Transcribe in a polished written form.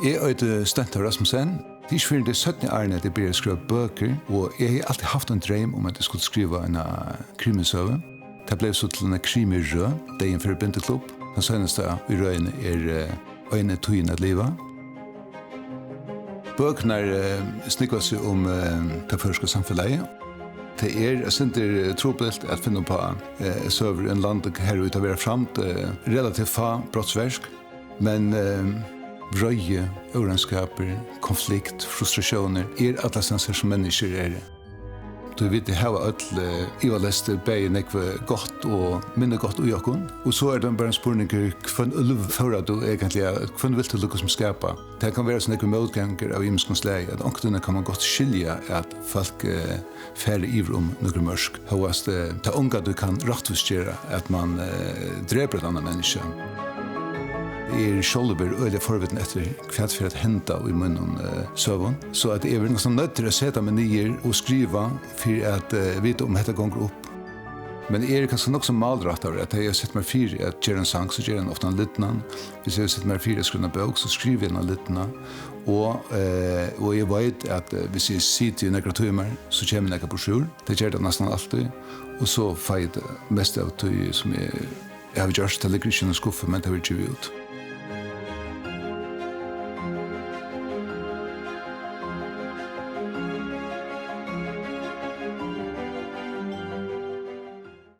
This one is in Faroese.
Jeg heter Stentor Rasmussen. Det er ikke før det 17 årene at jeg begynte å skrive bøker, og jeg har alltid haft en drøm om at jeg skulle skrive en krimisøve. Det ble så til en krimirød, det er en forbindeklubb. Den seneste i røyene øyne tøyene at livet. Bøkene snikker seg om det første samfunnet. Det er trobelt at finne på søver en land her ute av være fremt relativt få brottsverk, men vrøye, urenskaper, konflikt, frustrationer alle sanser som mennesker Du vet, det har alle ivalester begge nekve godt og mindre godt ui okkon. Og så det bare en spørning hvem ulvfører du egentlig, hvem vil du lukke som skapa? Det kan være sånn nekve motganger av imenskens leie, at omkring kan man godt skilja at folk færre iver om noe mørsk. Håast det unga du kan rattvisgjere at man dreper et annet menneske. Jeg sjølver øyelig forvitten etter hva for at henta i munnen søvn. Så at jeg er nesten nødt til å sette meg nye og skrive for at vite om dette ganger opp. Men jeg er kanskje nok som malrett av det, at jeg har sett meg fire at gjør en sang, så gjør jeg ofte en littene. Hvis jeg har sett meg fire skrive en bøk, så skriver jeg en littene. Og jeg vet at hvis jeg sitter i nekre timer, så kommer jeg nekre brosjur. Det gjør det nesten alltid. Og så får jeg det meste av tøy som jeg har gjort. Det ligger ikke i en skuffe, men det vil ikke ut.